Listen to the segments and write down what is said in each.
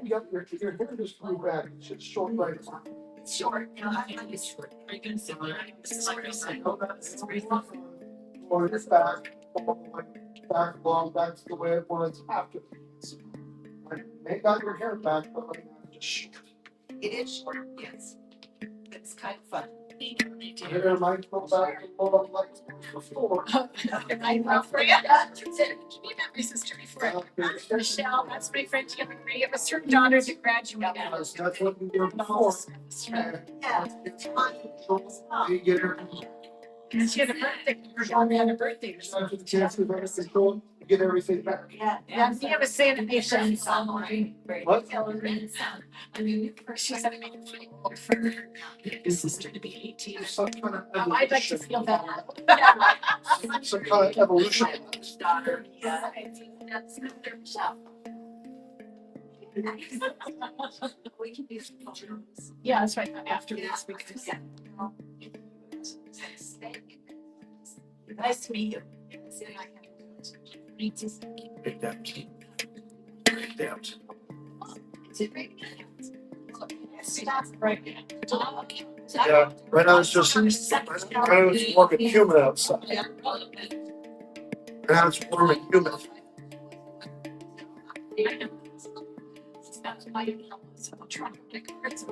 You got your hair just grew back. It's short right now. It's short. No, I think it's short. Very good. Similar. This is like I said. It's very or it's back, back long, that's the way it was after. Like, they got your hair back, but right now it's just short. It is short, yes. It's kind of fun. Your hair might go back to more like before. I know for you. You met my sister before. Michelle, that's my friend Marie. It was her daughter that graduated. That's what you did before. Yeah. You get her. And she had a birthday. Her daughter had a birthday. After the chance of everything going, you get everything back. Yeah. He was saying it made sense. What? I mean, she said it made her feel old for his sister to be 18. Some kind of I'd like to feel that. Some kind of evolution. Daughter. Yeah. That's Michelle. We can do some photos. Yeah, that's right. After this, we can. Nice to meet you. Break down. Break down. Is it right? Stop right now. Yeah, right now it's just, right now it's warm and humid outside. Right now it's warm and humid. That's why you know, so I'm trying to make it's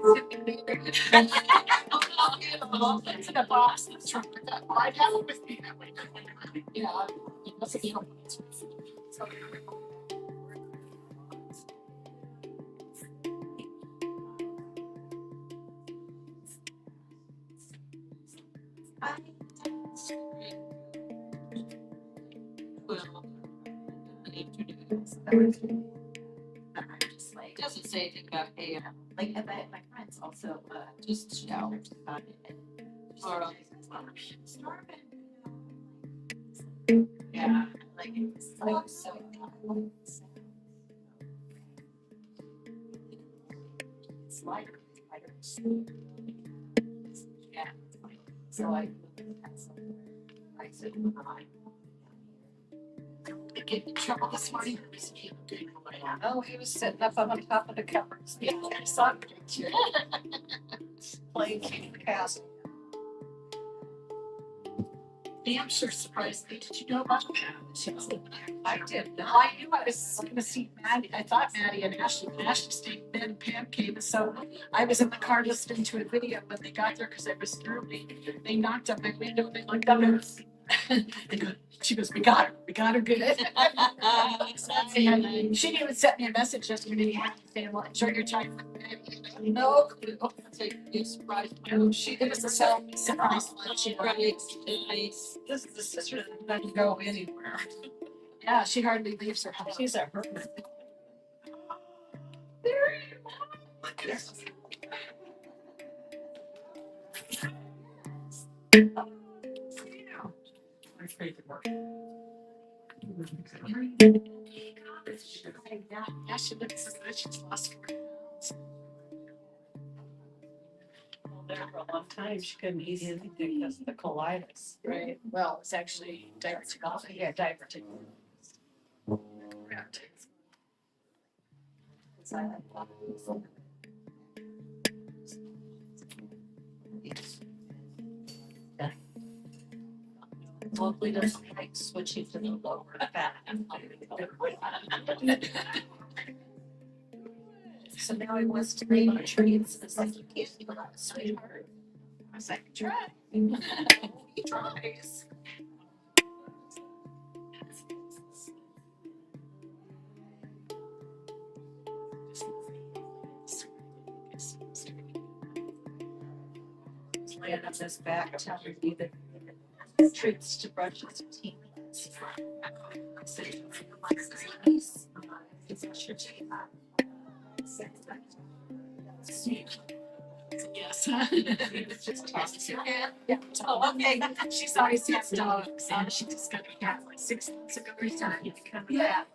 the boss that's trying to that. I have it with me that way. Yeah, you must be home. Doesn't say anything about AI. Like my friends also just about it. Yeah, like it's so it's lighter. Yeah, so I said get in trouble this morning. Oh, he was sitting up on top of the covers. Yeah, I saw a picture. Playing King Castle. Damn sure surprised me. Did you know about that? I did not. I knew I was going to see Maddie. I thought Maddie and Ashley stayed in bed and Pam came. So I was in the car listening to a video when they got there because it was early. They knocked on my window. They looked up and she goes, we got her good. And she didn't even send me a message yesterday saying, well, enjoy your time with Maddie. No clue. You surprised me. She did us a surprise lunch. Nice. This is the sister that doesn't go anywhere. Yeah, she hardly leaves her house. She's a hermit. There you are. Yes. My favorite work. Yeah, she looks so good. She's lost 4 pounds. Well, there for a long time, she couldn't eat anything because of the colitis. Right. Well, it's actually diverticulitis. Yeah, diverticulitis. Correct. Hopefully doesn't like switching to the lower fat. So now he wants to name our treats. It's like, you can't do that, sweetheart. I was like, try. He tries. Laying up his back, telling me that treats to brush his teeth. I said, you feel like nice. Brush your teeth. Yes. Just toss your hand. Yeah. Oh, okay. She's always has dogs, and she just got a cat like 6 months ago. Every time you come to that,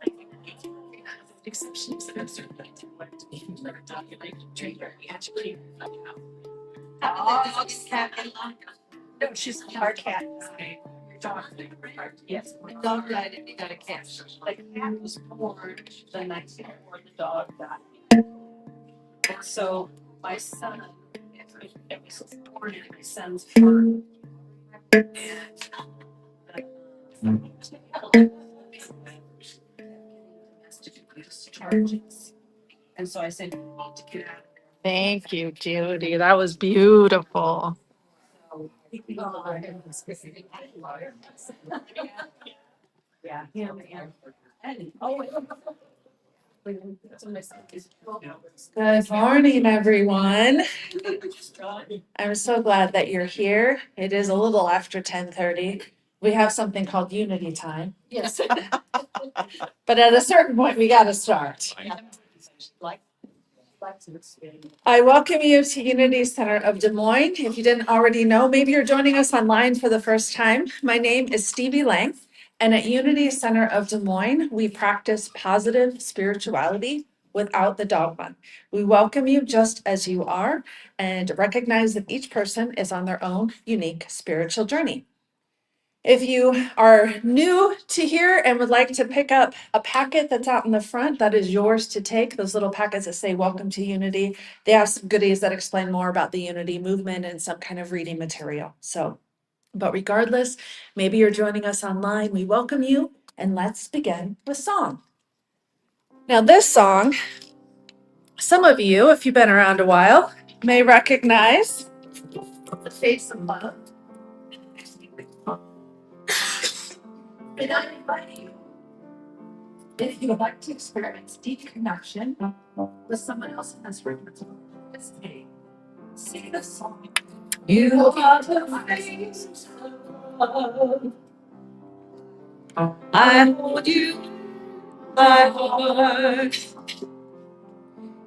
except she was a certain to what to be like a dog, like a trainer, we had to keep oh, cat. No, she's our cat. dog. Yes, my dog died and he got a cat. Like a cat was born the night before the dog died. And so my son, it was born in my son's heart. And domestic abuse charges. And so I said, you need to get out of there. Thank you, Judy. That was beautiful. Yeah, him and oh. Good morning, everyone. I'm so glad that you're here. It is a little after 10:30. We have something called Unity Time, Yes. but at a certain point, we got to start. I welcome you to Unity Center of Des Moines. If you didn't already know, maybe you're joining us online for the first time. My name is Stevie Lang, and at Unity Center of Des Moines, we practice positive spirituality without the dogma. We welcome you just as you are and recognize that each person is on their own unique spiritual journey. If you are new to here and would like to pick up a packet that's out in the front, that is yours to take. Those little packets that say Welcome to Unity. They have some goodies that explain more about the Unity movement and some kind of reading material. But regardless, maybe you're joining us online. We welcome you, and let's begin with song. Now, this song, some of you, if you've been around a while, may recognize The face of love. And I invite you, if you would like to experience deep connection with someone else in this room that's with me, sing this song. You are the face of love. I hold you in my heart.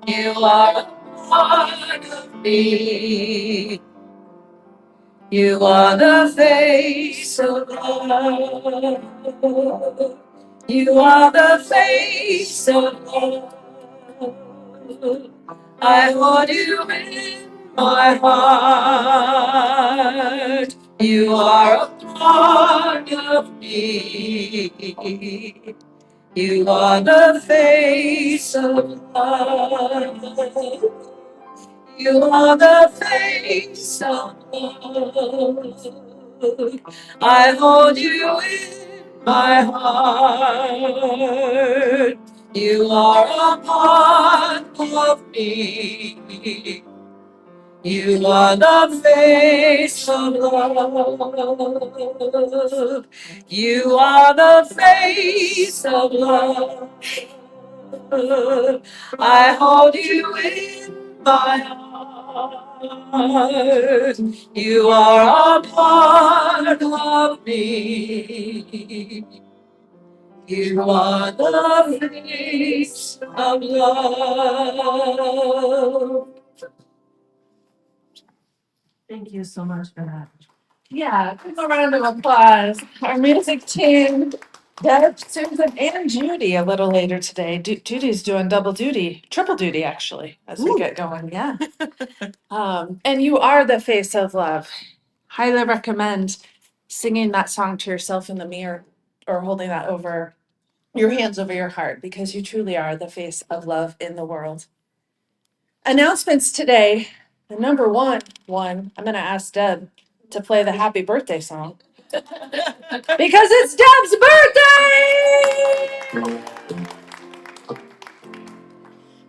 You are a part of me. You are the face of love. You are the face of love. I hold you in my heart. You are a part of me. You are the face of love. You are the face of love. I hold you in my heart. You are a part of me. You are the face of love. You are the face of love. I hold you in my heart. You are a part of me. You are the face of love. Thank you so much for that. Yeah, give a round of applause. Our music team, Deb, Susan, and Judy a little later today. Judy's doing double duty, triple duty actually, as we get going. Yeah. And you are the face of love. Highly recommend singing that song to yourself in the mirror or holding that over your hands over your heart because you truly are the face of love in the world. Announcements today. The number one, I'm going to ask Deb to play the happy birthday song because it's Deb's birthday.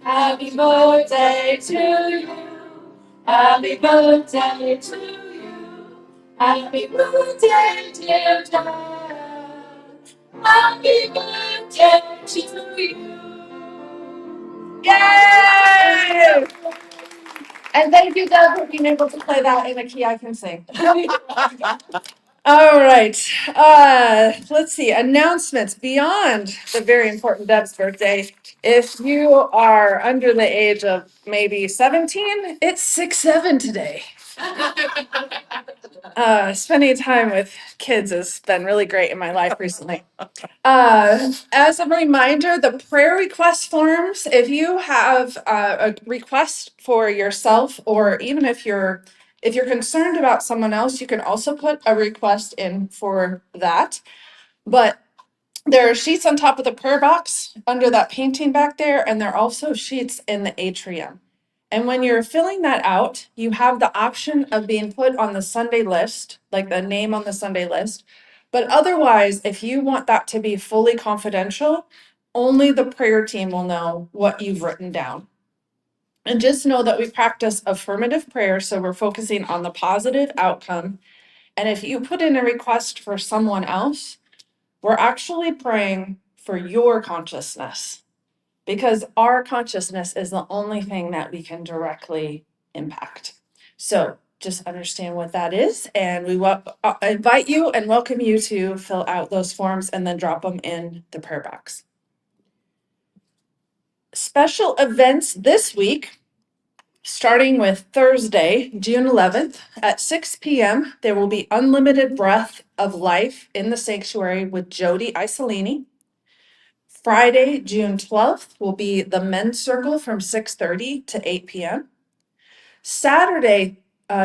Happy birthday to you. Happy birthday to you. Happy birthday, dear Deb. Happy birthday to you. Yay! And thank you, Deb, for being able to play that in a key I can sing. All right. Let's see. Announcements beyond the very important Deb's birthday. If you are under the age of maybe 17, it's 6-7 today. Spending time with kids has been really great in my life recently. As a reminder, the prayer request forms, if you have a request for yourself, or even if you're If you're concerned about someone else, you can also put a request in for that. But there are sheets on top of the prayer box under that painting back there, and there are also sheets in the atrium. And when you're filling that out, you have the option of being put on the Sunday list, like the name on the Sunday list. But otherwise, if you want that to be fully confidential, only the prayer team will know what you've written down. And just know that we practice affirmative prayer, so we're focusing on the positive outcome. And if you put in a request for someone else, we're actually praying for your consciousness, because our consciousness is the only thing that we can directly impact. So just understand what that is, and we invite you and welcome you to fill out those forms and then drop them in the prayer box. Special events this week. Starting with Thursday, June 11th at 6 p.m., there will be Unlimited Breath of Life in the Sanctuary with Judy Olson. Friday, June 12th will be the Men's Circle from 6:30 to 8 p.m. Saturday,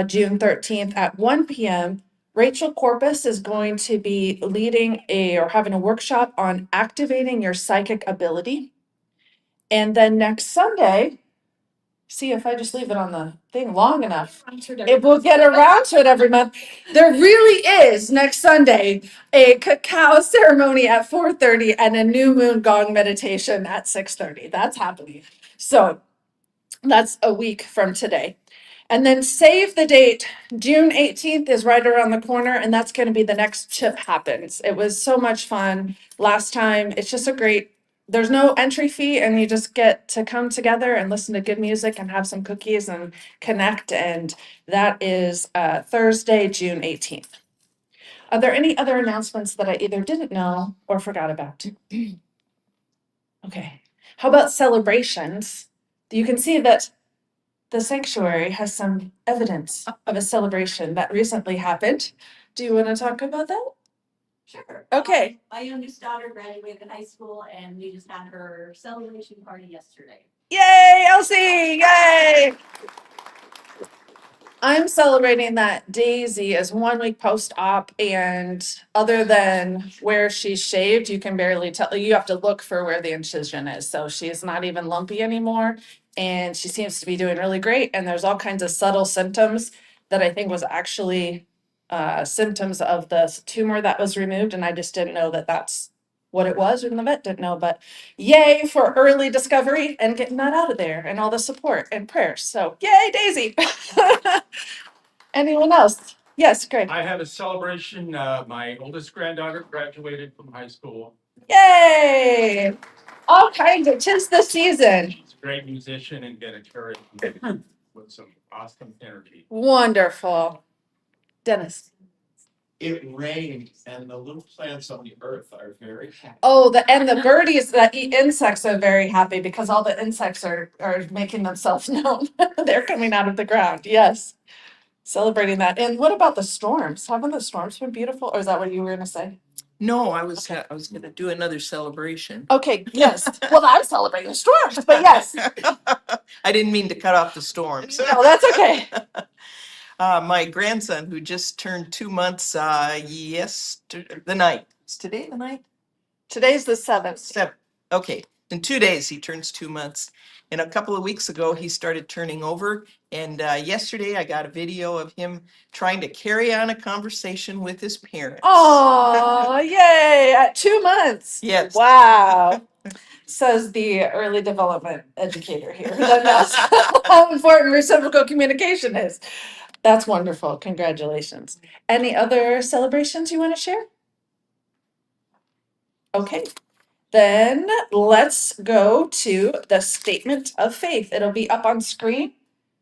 June 13th at 1 p.m., Rachel Corpus is going to be leading or having a workshop on activating your psychic ability. And then next Sunday, see if I just leave it on the thing long enough, it will get around to it every month. There really is next Sunday a cacao ceremony at 4:30 and a new moon gong meditation at 6:30. That's happening. So that's a week from today. And then save the date. June 18th is right around the corner, and that's going to be the next Chip Happens. It was so much fun last time. It's just there's no entry fee, and you just get to come together and listen to good music and have some cookies and connect. And that is Thursday, June 18th. Are there any other announcements that I either didn't know or forgot about? Okay. How about celebrations? You can see that the sanctuary has some evidence of a celebration that recently happened. Do you want to talk about that? Sure. Okay. My youngest daughter graduated high school and we just had her celebration party yesterday. Yay, Elsie! Yay! I'm celebrating that Daisy is 1 week post-op, and other than where she's shaved, you can barely tell. You have to look for where the incision is. So she's not even lumpy anymore, and she seems to be doing really great. And there's all kinds of subtle symptoms that I think was actually symptoms of the tumor that was removed, and I just didn't know that that's what it was, and the vet didn't know. But yay for early discovery and getting that out of there, and all the support and prayers. So yay, Daisy! Anyone else? Yes, great. I had a celebration. My oldest granddaughter graduated from high school. Yay! All kinds of, 'tis the season. She's a great musician and gonna carry with some awesome energy. Wonderful. Dennis. It rained and the little plants on the earth are very happy. Oh, and the birdies that eat insects are very happy because all the insects are making themselves known. They're coming out of the ground. Yes. Celebrating that. And what about the storms? Haven't the storms been beautiful? Or is that what you were gonna say? No, I was gonna do another celebration. Okay, yes. Well, I'm celebrating the storms, but yes. I didn't mean to cut off the storms. No, that's okay. My grandson, who just turned 2 months, the night. Is today the night? Today's the 7th. 7. Okay, in 2 days he turns 2 months. And a couple of weeks ago he started turning over. And yesterday I got a video of him trying to carry on a conversation with his parents. Oh, yay! At 2 months. Yes. Wow. Says the early development educator here. That knows how important reciprocal communication is. That's wonderful. Congratulations. Any other celebrations you want to share? Okay. Then let's go to the statement of faith. It'll be up on screen.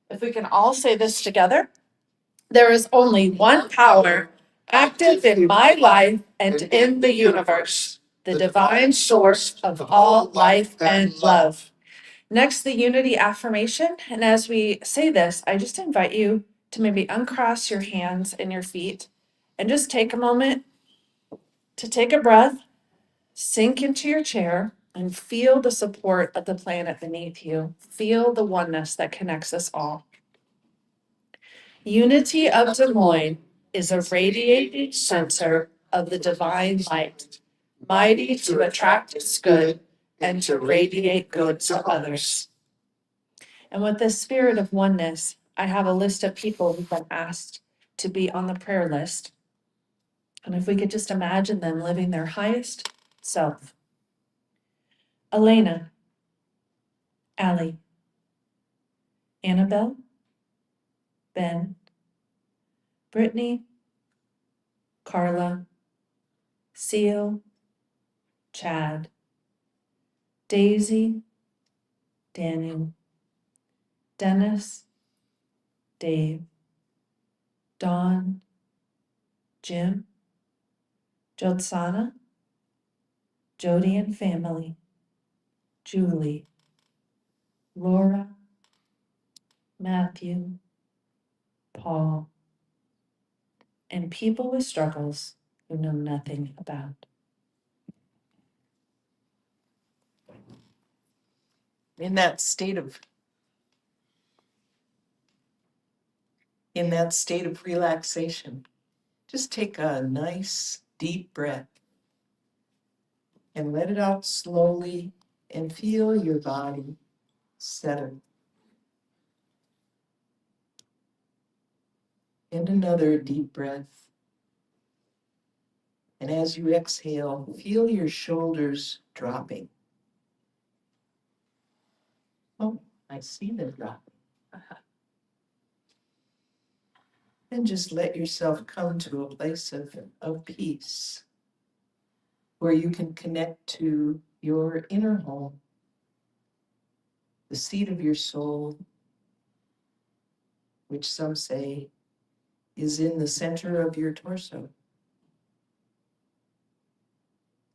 If we can all say this together. There is only one power active in my life and in the universe, the divine source of all life and love. Next, the unity affirmation. And as we say this, I just invite you to maybe uncross your hands and your feet and just take a moment to take a breath, sink into your chair, and feel the support of the planet beneath you. Feel the oneness that connects us all. Unity of Des Moines is a radiating center of the divine light, mighty to attract its good and to radiate good to others. And with this spirit of oneness, I have a list of people who've been asked to be on the prayer list. And if we could just imagine them living their highest self. Elena, Allie, Annabelle, Ben, Brittany, Carla, Seal, Chad, Daisy, Daniel, Dennis, Dave, Dawn, Jim, Jotsana, Jody and family, Julie, Laura, Matthew, Paul, and people with struggles who know nothing about. In that state of relaxation, just take a nice deep breath and let it out slowly and feel your body settle. And another deep breath. And as you exhale, feel your shoulders dropping. Oh, I see them dropping. And just let yourself come to a place of peace where you can connect to your inner home, the seat of your soul, which some say is in the center of your torso.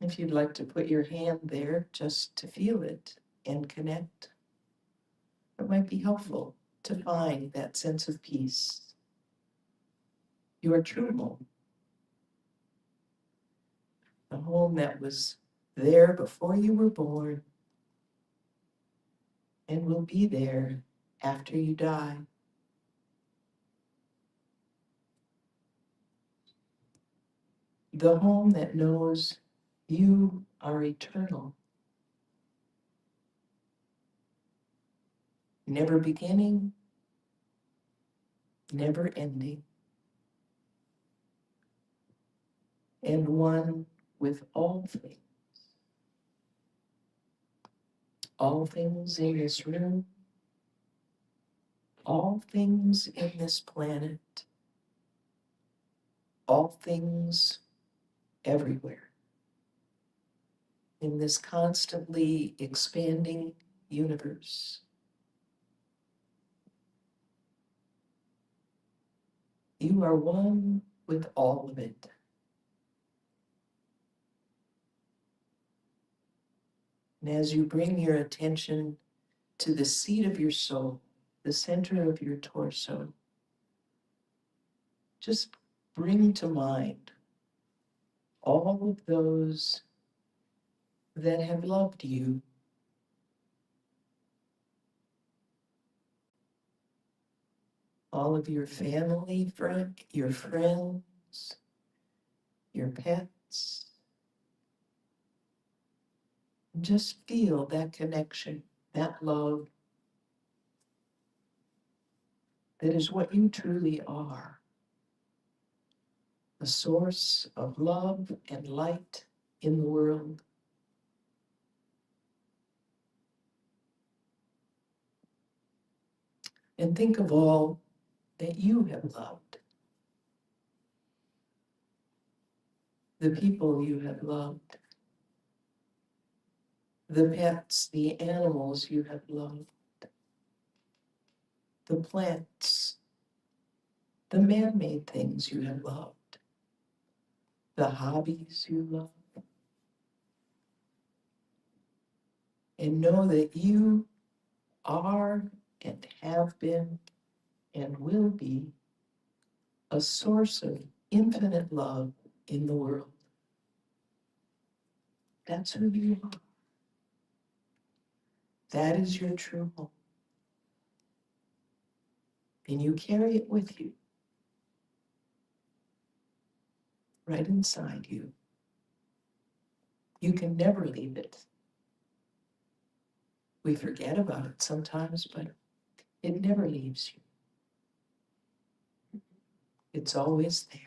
If you'd like to put your hand there just to feel it and connect, it might be helpful to find that sense of peace. Your true home, the home that was there before you were born and will be there after you die. The home that knows you are eternal, never beginning, never ending, and one with all things. All things in this room, all things in this planet, all things everywhere. In this constantly expanding universe. You are one with all of it. And as you bring your attention to the seat of your soul, the center of your torso, just bring to mind all of those that have loved you, all of your family, your friends, your pets. Just feel that connection, that love. That is what you truly are. A source of love and light in the world. And think of all that you have loved. The people you have loved. The pets, the animals you have loved. The plants, the man-made things you have loved. The hobbies you love. And know that you are and have been and will be a source of infinite love in the world. That's who you are. That is your true home. And you carry it with you right inside you. You can never leave it. We forget about it sometimes, but it never leaves you. It's always there.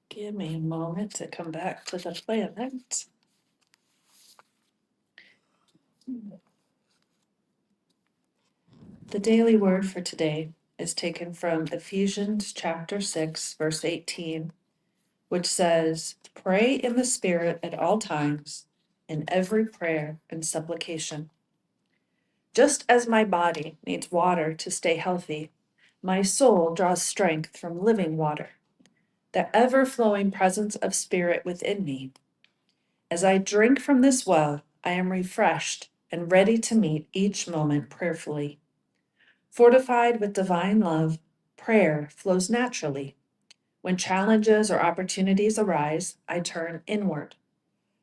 Give me a moment to come back to the planet. The daily word for today is taken from Ephesians chapter 6, verse 18, which says, "Pray in the Spirit at all times, in every prayer and supplication." Just as my body needs water to stay healthy, my soul draws strength from living water, the ever-flowing presence of Spirit within me. As I drink from this well, I am refreshed and ready to meet each moment prayerfully. Fortified with divine love, prayer flows naturally. When challenges or opportunities arise, I turn inward.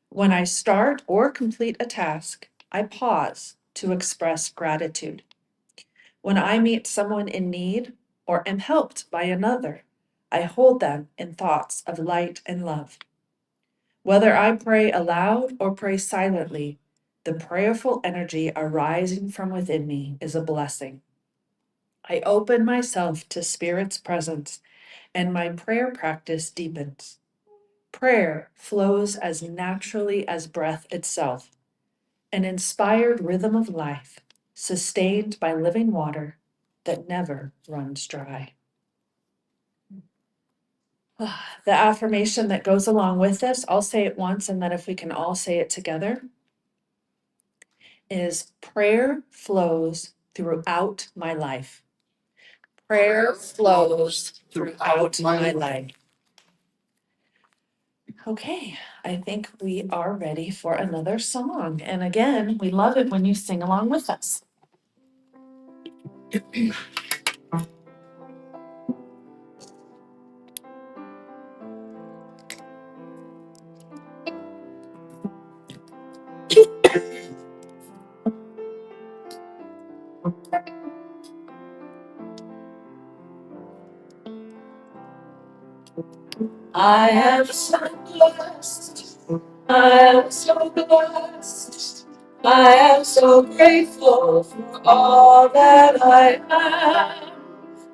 When I start or complete a task, I pause to express gratitude. When I meet someone in need or am helped by another, I hold them in thoughts of light and love. Whether I pray aloud or pray silently, the prayerful energy arising from within me is a blessing. I open myself to Spirit's presence, and my prayer practice deepens. Prayer flows as naturally as breath itself, an inspired rhythm of life, sustained by living water that never runs dry. The affirmation that goes along with this, I'll say it once, and then if we can all say it together, is prayer flows throughout my life. Prayer flows throughout my life. Okay, I think we are ready for another song. And again, we love it when you sing along with us. I am so blessed. I am so blessed. I am so grateful for all that I am.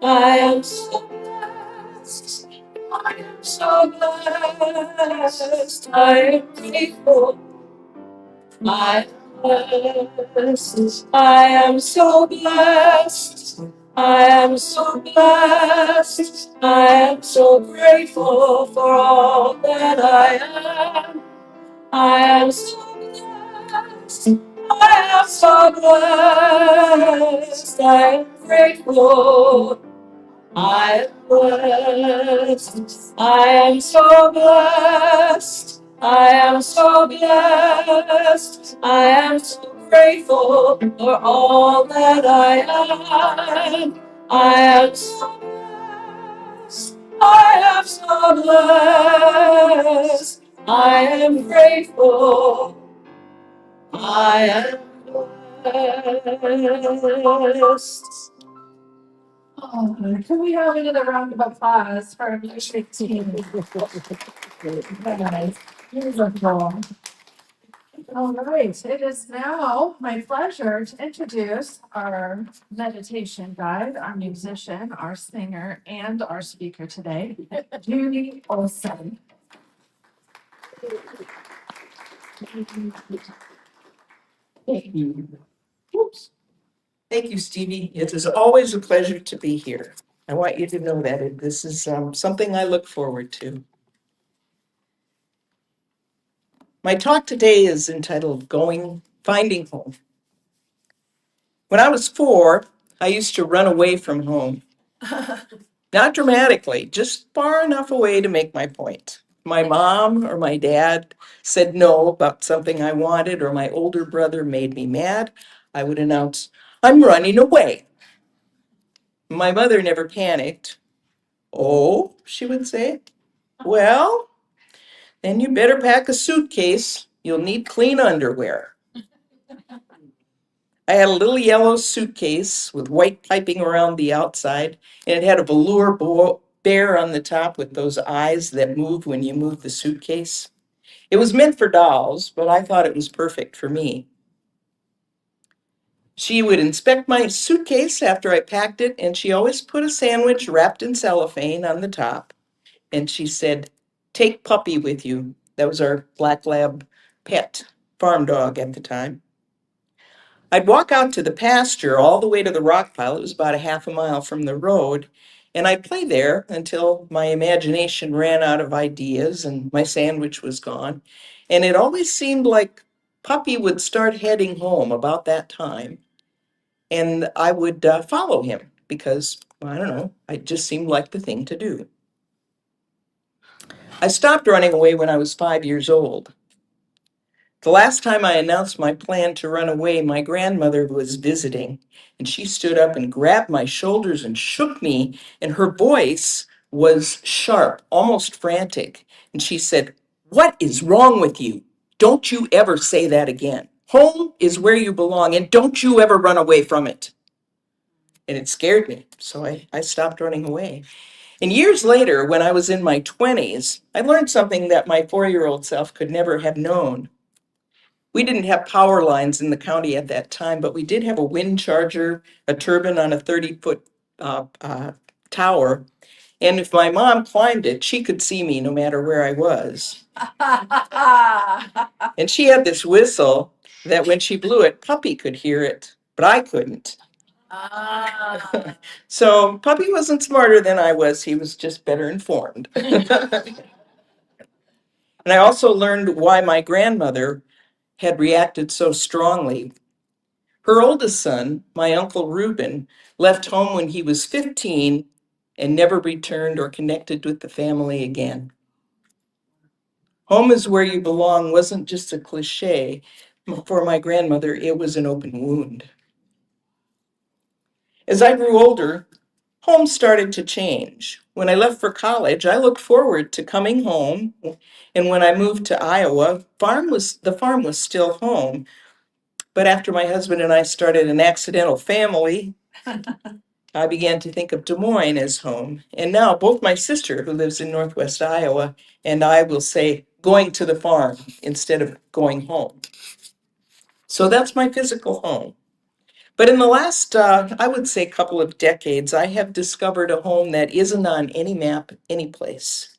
I am so blessed. I am so blessed. I am grateful. I am blessed. I am so blessed. I am so blessed. I am so grateful for all that I am. I am so blessed. I am so blessed. I am grateful. I am blessed. I am so blessed. I am so blessed. I am so grateful for all that I am. I am so blessed. I am so blessed. I am grateful. I am blessed. Oh, can we have another round of applause for our music team? Guys, beautiful. All right, it is now my pleasure to introduce our meditation guide, our musician, our singer, and our speaker today, Judy Olson. Oops. Thank you, Stevie. It is always a pleasure to be here. I want you to know that this is something I look forward to. My talk today is entitled Finding Home. When I was 4, I used to run away from home. Not dramatically, just far enough away to make my point. My mom or my dad said no about something I wanted, or my older brother made me mad, I would announce, "I'm running away." My mother never panicked. "Oh," she would say, "well, then you better pack a suitcase. You'll need clean underwear." I had a little yellow suitcase with white piping around the outside, and it had a bear on the top with those eyes that move when you move the suitcase. It was meant for dolls, but I thought it was perfect for me. She would inspect my suitcase after I packed it, and she always put a sandwich wrapped in cellophane on the top. And she said, "Take Puppy with you." That was our black lab pet farm dog at the time. I'd walk out to the pasture all the way to the rock pile. It was about a half a mile from the road. And I'd play there until my imagination ran out of ideas and my sandwich was gone. And it always seemed like Puppy would start heading home about that time. And I would follow him because, I don't know, it just seemed like the thing to do. I stopped running away when I was 5 years old. The last time I announced my plan to run away, my grandmother was visiting, and she stood up and grabbed my shoulders and shook me, and her voice was sharp, almost frantic. And she said, "What is wrong with you? Don't you ever say that again. Home is where you belong, and don't you ever run away from it." And it scared me, so I stopped running away. And years later, when I was in my 20s, I learned something that my 4-year-old self could never have known. We didn't have power lines in the county at that time, but we did have a wind charger, a turbine on a 30-foot tower. And if my mom climbed it, she could see me no matter where I was. And she had this whistle that when she blew it, Puppy could hear it, but I couldn't. So Puppy wasn't smarter than I was. He was just better informed. And I also learned why my grandmother had reacted so strongly. Her oldest son, my Uncle Reuben, left home when he was 15 and never returned or connected with the family again. Home is where you belong wasn't just a cliche. For my grandmother, it was an open wound. As I grew older, home started to change. When I left for college, I looked forward to coming home. And when I moved to Iowa, the farm was still home. But after my husband and I started an accidental family, I began to think of Des Moines as home. And now both my sister, who lives in Northwest Iowa, and I will say going to the farm instead of going home. So that's my physical home. But in the last, I would say, couple of decades, I have discovered a home that isn't on any map, any place.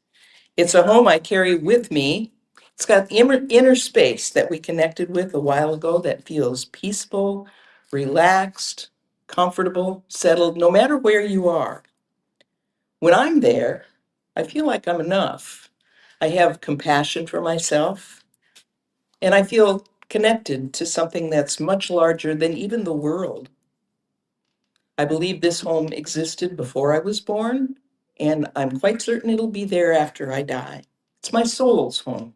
It's a home I carry with me. It's got inner space that we connected with a while ago that feels peaceful, relaxed, comfortable, settled, no matter where you are. When I'm there, I feel like I'm enough. I have compassion for myself, and I feel connected to something that's much larger than even the world. I believe this home existed before I was born, and I'm quite certain it'll be there after I die. It's my soul's home.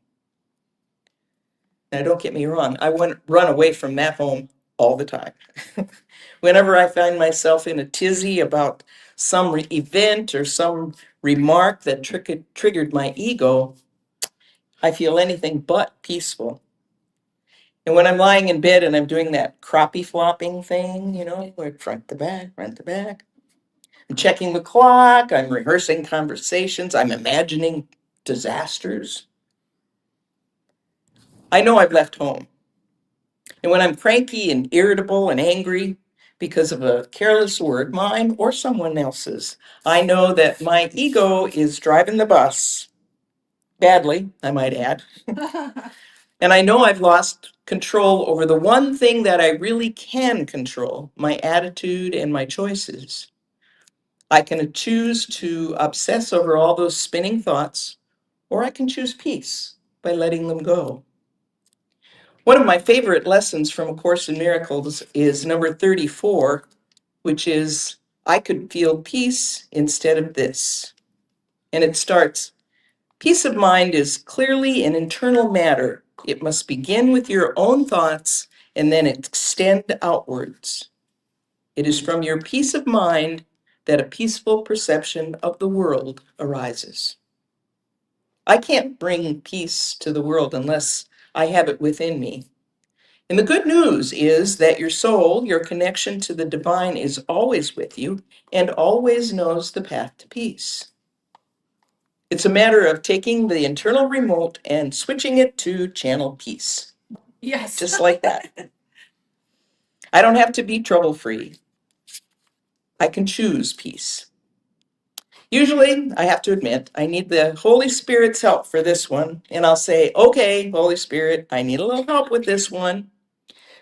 Now, don't get me wrong, I wouldn't run away from that home all the time. Whenever I find myself in a tizzy about some event or some remark that triggered my ego, I feel anything but peaceful. And when I'm lying in bed and I'm doing that crappie flopping thing, where front to back, front to back, I'm checking the clock, I'm rehearsing conversations, I'm imagining disasters. I know I've left home. And when I'm cranky and irritable and angry because of a careless word, mine or someone else's, I know that my ego is driving the bus, badly, I might add. And I know I've lost control over the one thing that I really can control, my attitude and my choices. I can choose to obsess over all those spinning thoughts, or I can choose peace by letting them go. One of my favorite lessons from A Course in Miracles is number 34, which is, I could feel peace instead of this. And it starts, peace of mind is clearly an internal matter. It must begin with your own thoughts and then extend outwards. It is from your peace of mind that a peaceful perception of the world arises. I can't bring peace to the world unless I have it within me. And the good news is that your soul, your connection to the divine, is always with you and always knows the path to peace. It's a matter of taking the internal remote and switching it to channel peace. Yes. Just like that. I don't have to be trouble-free. I can choose peace. Usually, I have to admit, I need the Holy Spirit's help for this one. And I'll say, okay, Holy Spirit, I need a little help with this one.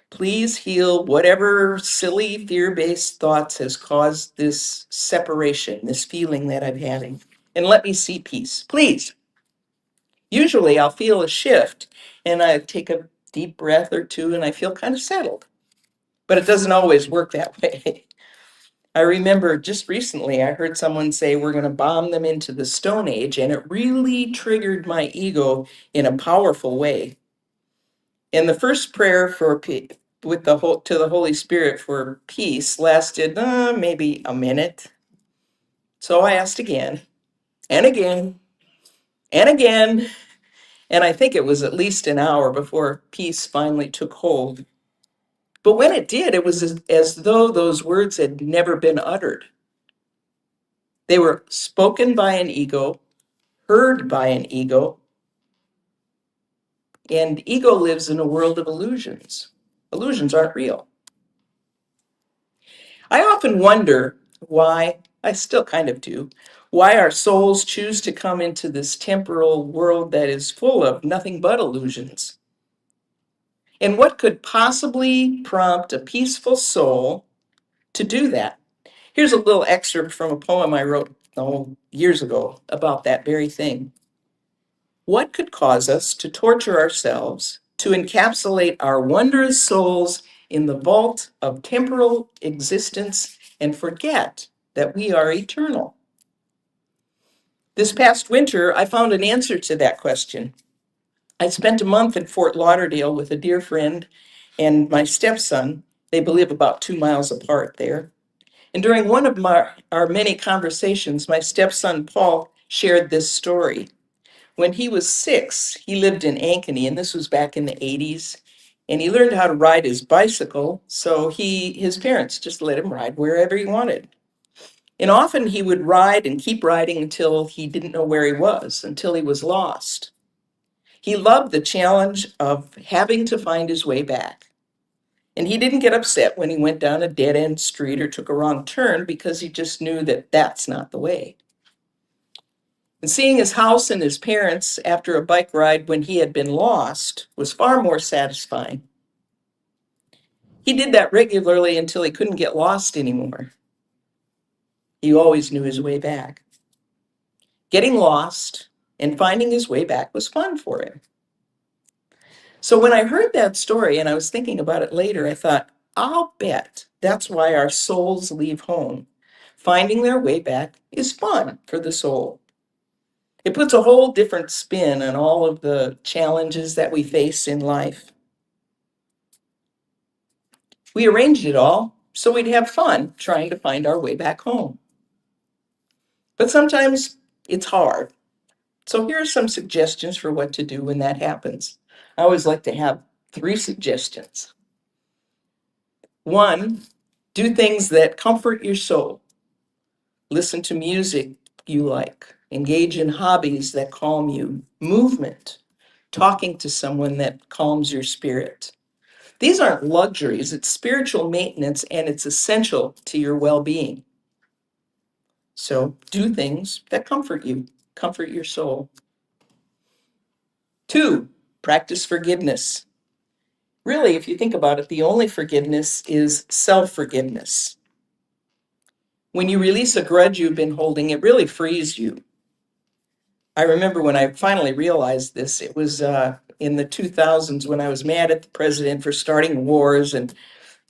Please heal whatever silly fear-based thoughts has caused this separation, this feeling that I'm having. And let me see peace, please. Usually I'll feel a shift and I take a deep breath or two and I feel kind of settled. But it doesn't always work that way. I remember just recently I heard someone say we're going to bomb them into the Stone Age, and it really triggered my ego in a powerful way. And the first prayer for with to the Holy Spirit for peace lasted maybe a minute. So I asked again and again and again, and I think it was at least an hour before peace finally took hold. But when it did, it was as though those words had never been uttered. They were spoken by an ego, heard by an ego, and ego lives in a world of illusions. Illusions aren't real. I often wonder why, I still kind of do, why our souls choose to come into this temporal world that is full of nothing but illusions. And what could possibly prompt a peaceful soul to do that? Here's a little excerpt from a poem I wrote years ago about that very thing. What could cause us to torture ourselves, to encapsulate our wondrous souls in the vault of temporal existence and forget that we are eternal? This past winter, I found an answer to that question. I spent a month in Fort Lauderdale with a dear friend and my stepson. They live about 2 miles apart there. And during one of our many conversations, my stepson Paul shared this story. When he was 6, he lived in Ankeny, and this was back in the 80s. And he learned how to ride his bicycle, so his parents just let him ride wherever he wanted. And often he would ride and keep riding until he didn't know where he was, until he was lost. He loved the challenge of having to find his way back. And he didn't get upset when he went down a dead-end street or took a wrong turn because he just knew that that's not the way. And seeing his house and his parents after a bike ride when he had been lost was far more satisfying. He did that regularly until he couldn't get lost anymore. He always knew his way back. Getting lost and finding his way back was fun for him. So when I heard that story and I was thinking about it later, I thought, I'll bet that's why our souls leave home. Finding their way back is fun for the soul. It puts a whole different spin on all of the challenges that we face in life. We arranged it all so we'd have fun trying to find our way back home. But sometimes it's hard. So here are some suggestions for what to do when that happens. I always like to have 3 suggestions. 1, do things that comfort your soul. Listen to music you like. Engage in hobbies that calm you. Movement. Talking to someone that calms your spirit. These aren't luxuries, it's spiritual maintenance and it's essential to your well-being. So do things that comfort you, comfort your soul. 2, practice forgiveness. Really, if you think about it, the only forgiveness is self-forgiveness. When you release a grudge you've been holding, it really frees you. I remember when I finally realized this, it was in the 2000s when I was mad at the president for starting wars, and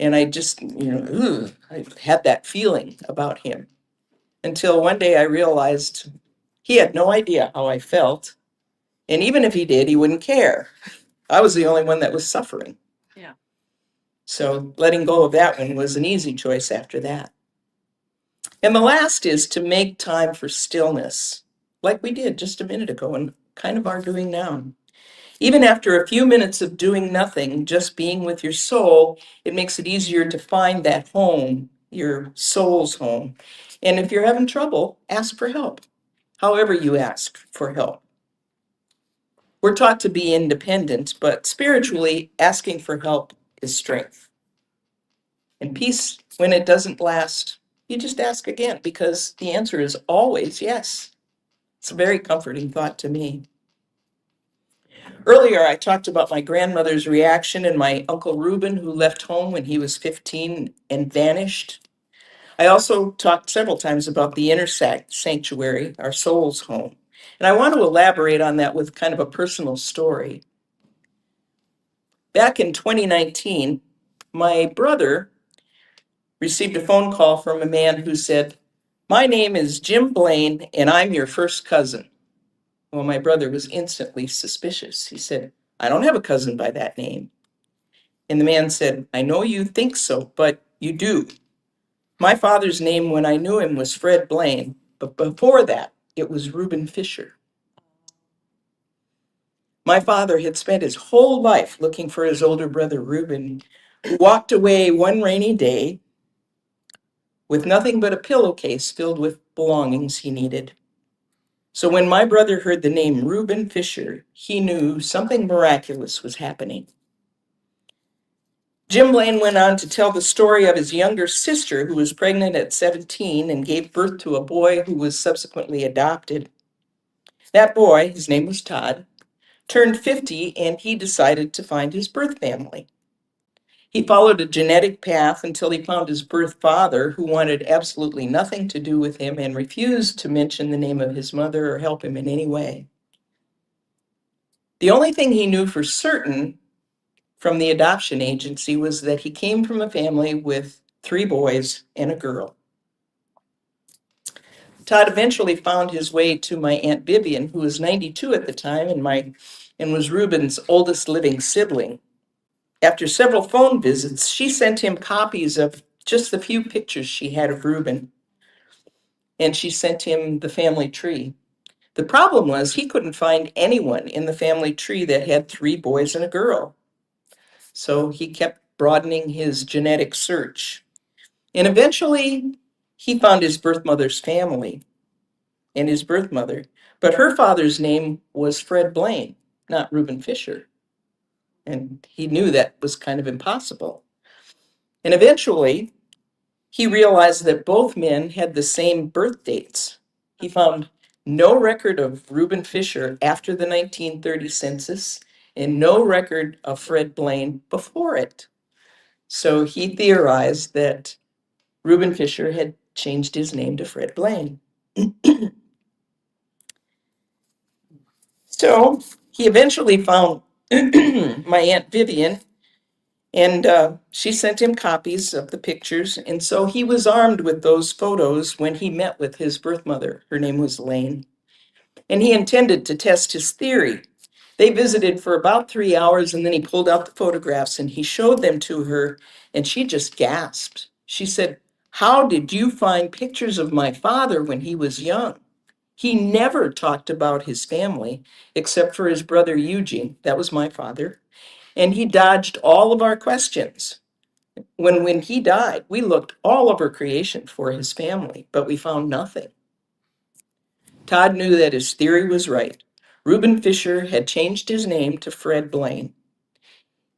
I just, I had that feeling about him. Until one day I realized he had no idea how I felt. And even if he did, he wouldn't care. I was the only one that was suffering. Yeah. So letting go of that one was an easy choice after that. And the last is to make time for stillness, like we did just a minute ago and kind of are doing now. Even after a few minutes of doing nothing, just being with your soul, it makes it easier to find that home, your soul's home. And if you're having trouble, ask for help, however you ask for help. We're taught to be independent, but spiritually, asking for help is strength. And peace, when it doesn't last, you just ask again because the answer is always yes. It's a very comforting thought to me. Earlier, I talked about my grandmother's reaction and my Uncle Reuben, who left home when he was 15 and vanished. I also talked several times about the inner sanctuary, our soul's home. And I want to elaborate on that with kind of a personal story. Back in 2019, my brother received a phone call from a man who said, "My name is Jim Blaine, and I'm your first cousin." Well, my brother was instantly suspicious. He said, "I don't have a cousin by that name." And the man said, "I know you think so, but you do. My father's name when I knew him was Fred Blaine, but before that, it was Reuben Fisher." My father had spent his whole life looking for his older brother, Reuben, who walked away one rainy day with nothing but a pillowcase filled with belongings he needed. So when my brother heard the name Reuben Fisher, he knew something miraculous was happening. Jim Blaine went on to tell the story of his younger sister who was pregnant at 17 and gave birth to a boy who was subsequently adopted. That boy, his name was Todd, turned 50 and he decided to find his birth family. He followed a genetic path until he found his birth father, who wanted absolutely nothing to do with him and refused to mention the name of his mother or help him in any way. The only thing he knew for certain from the adoption agency was that he came from a family with 3 boys and a girl. Todd eventually found his way to my Aunt Vivian, who was 92 at the time and was Reuben's oldest living sibling. After several phone visits, she sent him copies of just the few pictures she had of Reuben, and she sent him the family tree. The problem was he couldn't find anyone in the family tree that had 3 boys and a girl. So he kept broadening his genetic search. And eventually, he found his birth mother's family and his birth mother. But her father's name was Fred Blaine, not Reuben Fisher. And he knew that was kind of impossible. And eventually, he realized that both men had the same birth dates. He found no record of Reuben Fisher after the 1930 census and no record of Fred Blaine before it. So he theorized that Reuben Fisher had changed his name to Fred Blaine. So he eventually found my Aunt Vivian, and she sent him copies of the pictures. And so he was armed with those photos when he met with his birth mother. Her name was Lane. And he intended to test his theory. They visited for about 3 hours, and then he pulled out the photographs and he showed them to her, and she just gasped. She said, "How did you find pictures of my father when he was young?" He never talked about his family except for his brother Eugene. That was my father. And he dodged all of our questions. When he died, we looked all over creation for his family, but we found nothing. Todd knew that his theory was right. Reuben Fisher had changed his name to Fred Blaine.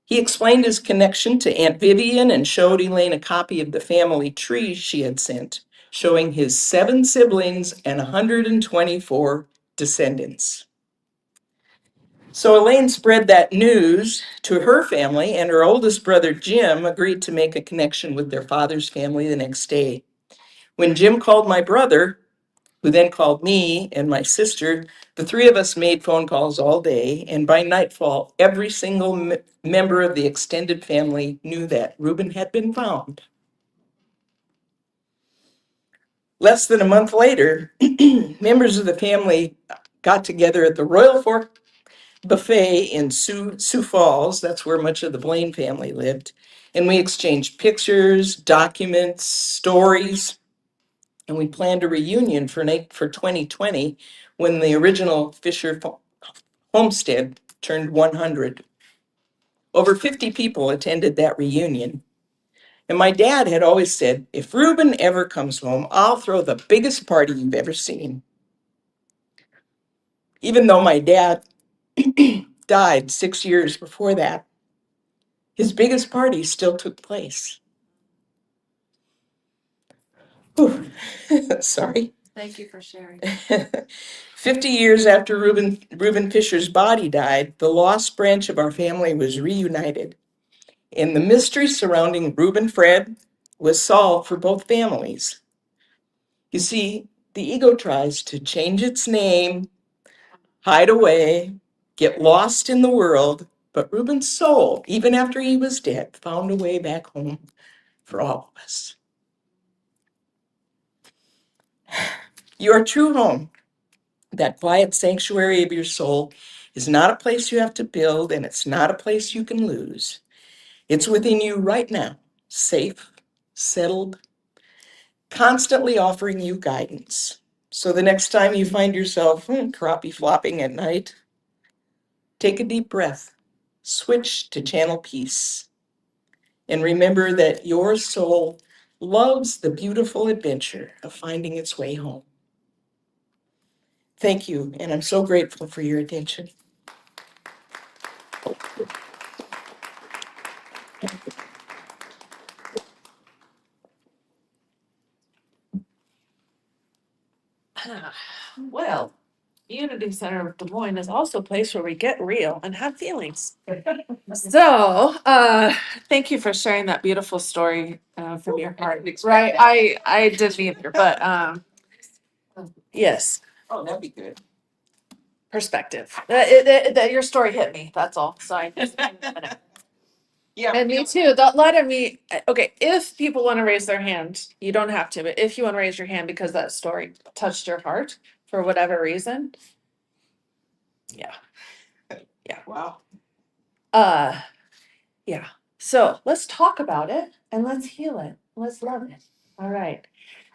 He explained his connection to Aunt Vivian and showed Elaine a copy of the family tree she had sent, showing his 7 siblings and 124 descendants. So Elaine spread that news to her family, and her oldest brother, Jim, agreed to make a connection with their father's family the next day. When Jim called my brother, who then called me and my sister, the 3 of us made phone calls all day, and by nightfall, every single member of the extended family knew that Reuben had been found. Less than a month later, members of the family got together at the Royal Fork Buffet in Sioux Falls. That's where much of the Blaine family lived. And we exchanged pictures, documents, stories, and we planned a reunion for 2020 when the original Fisher homestead turned 100. Over 50 people attended that reunion. And my dad had always said, if Reuben ever comes home, I'll throw the biggest party you've ever seen. Even though my dad died 6 years before that, his biggest party still took place. Whew. Sorry. Thank you for sharing. 50 years after Reuben Fisher's body died, the lost branch of our family was reunited. And the mystery surrounding Reuben Fred was solved for both families. You see, the ego tries to change its name, hide away, get lost in the world, but Reuben's soul, even after he was dead, found a way back home for all of us. Your true home, that quiet sanctuary of your soul, is not a place you have to build, and it's not a place you can lose. It's within you right now, safe, settled, constantly offering you guidance. So the next time you find yourself crappie flopping at night, take a deep breath, switch to channel peace, and remember that your soul loves the beautiful adventure of finding its way home. Thank you, and I'm so grateful for your attention. Well, Unity Center of Des Moines is also a place where we get real and have feelings. So, thank you for sharing that beautiful story from your heart. Right, I didn't either, but yes, Oh, that'd be good. perspective. Your story hit me. That's all. So I. Yeah. And me too. Don't let me. Okay, if people want to raise their hand, you don't have to. But if you want to raise your hand because that story touched your heart for whatever reason, yeah. Wow. Uh, yeah. So let's talk about it and let's heal it. Let's love it. All right.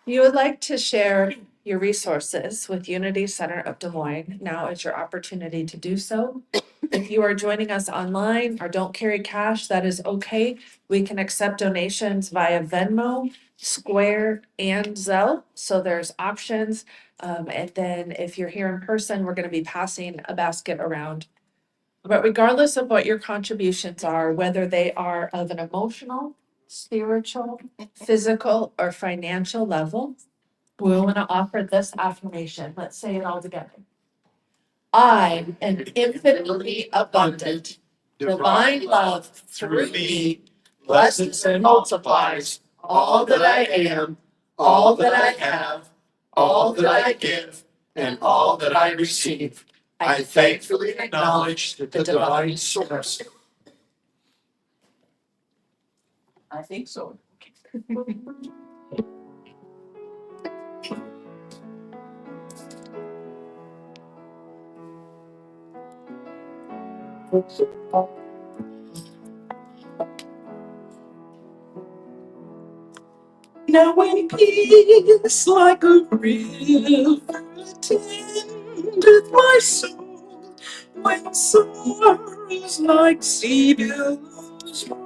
You would like to share your resources with Unity Center of Des Moines. Now is your opportunity to do so. If you are joining us online or don't carry cash, that is okay. We can accept donations via Venmo, Square, and Zelle. So there's options. And then if you're here in person, we're going to be passing a basket around. But regardless of what your contributions are, whether they are of an emotional, spiritual, physical, or financial level, we want to offer this affirmation. Let's say it all together. I am infinitely abundant. Divine love through me blesses and multiplies all that I am, all that I have, all that I give, and all that I receive. I thankfully acknowledge the divine source. I think so. Now when peace like a river attendeth my soul when sorrows like sea billows roll.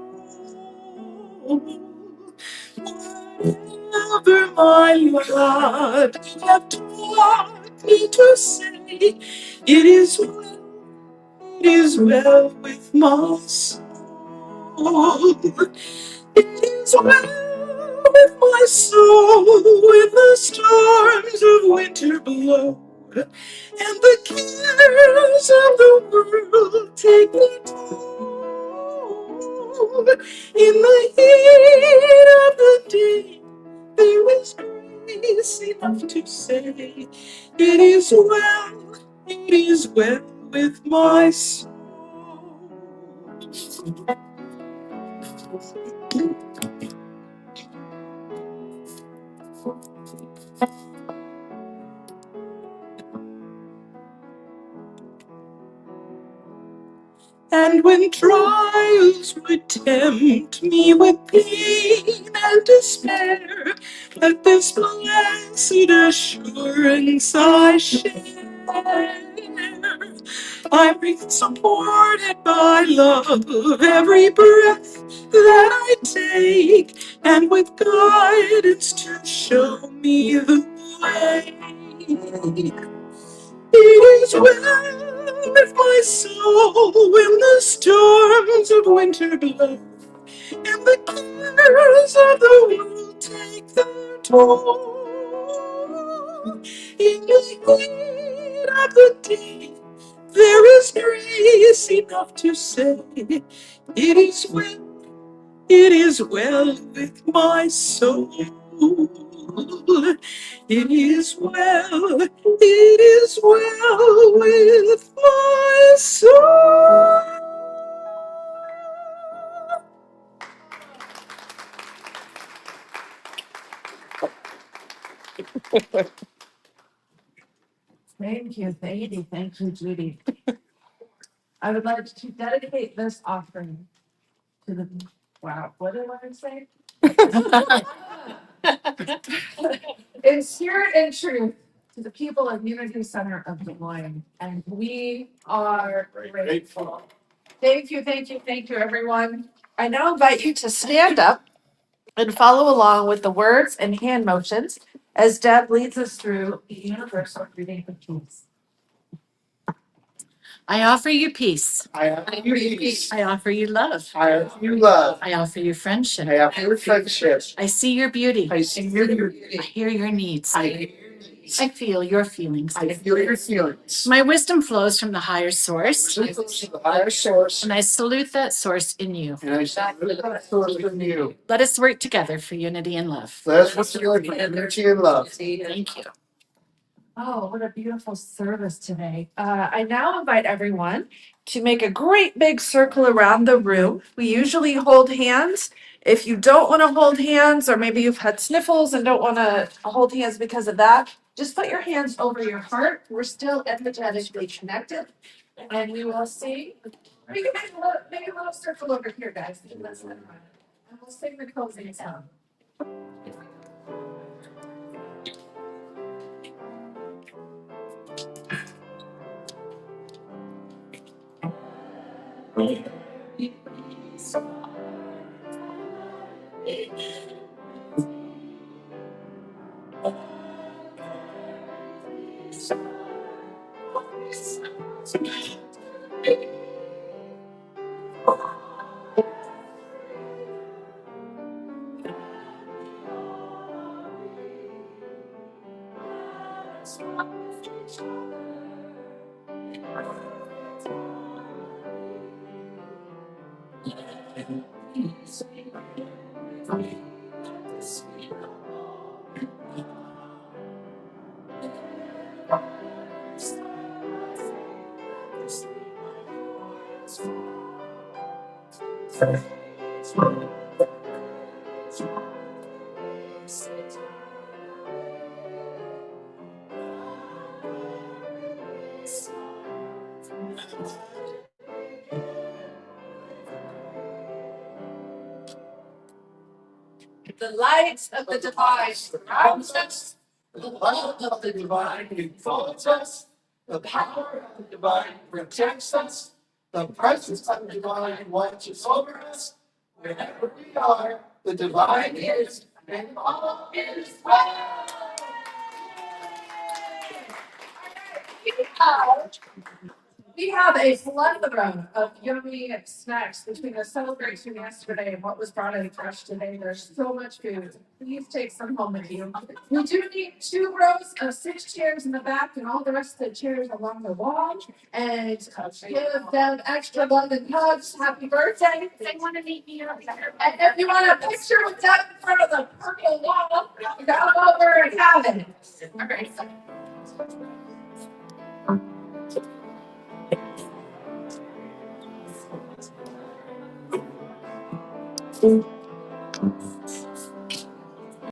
Whatever my lot have taught me to say, it is well with my soul. It is well with my soul when the storms of winter blow, and the cares of the world take me toll. In the heat of the day, there is grace enough to say, it is well with my soul. And when trials would tempt me with pain and despair, let this blessed assurance I share. I'm supported by love every breath that I take, and with guidance to show me the way. It is well with my soul when the storms of winter blow, and the cares of the world take their toll. In the heat of the day, there is grace enough to say, it is well with my soul. It is well with my soul. Thank you, Judy. I would like to dedicate this offering to the, wow, what did I say? In spirit and truth, to the people of Unity Center of Des Moines, and we are grateful. Thank you, everyone. I now invite you to stand up and follow along with the words and hand motions as Deb leads us through the universal reading of peace. I offer you peace. I offer you peace. I offer you love. I offer you love. I offer you friendship. I offer you friendship. I see your beauty. I see your beauty. I hear your needs. I hear your needs. I feel your feelings. I feel your feelings. My wisdom flows from the higher source, Wisdom flows from the higher source, and I salute that source in you. and I salute that source in you. Let us work together for unity and love. Let us work together for unity and love. Thank you. Oh, what a beautiful service today. I now invite everyone to make a great big circle around the room. We usually hold hands. If you don't want to hold hands, or maybe you've had sniffles and don't want to hold hands because of that, just put your hands over your heart. We're still energetically connected. And we will see. We can make a little circle over here, guys. And we'll sing the closing song. The light of the divine surrounds us. The love of the divine enfolds us. The power of the divine protects us. The presence of the divine watches over us. Wherever we are, the divine is, and all is well. We have a plethora of yummy snacks between the celebration yesterday and what was brought in fresh today. There's so much food. Please take some home with you. We do need 2 rows of 6 chairs in the back and all the rest of the chairs along the wall. And give them extra love and hugs. Happy birthday. They want to meet me up there. And if you want a picture with Doug in front of the purple wall, you gotta go over and have it. All right.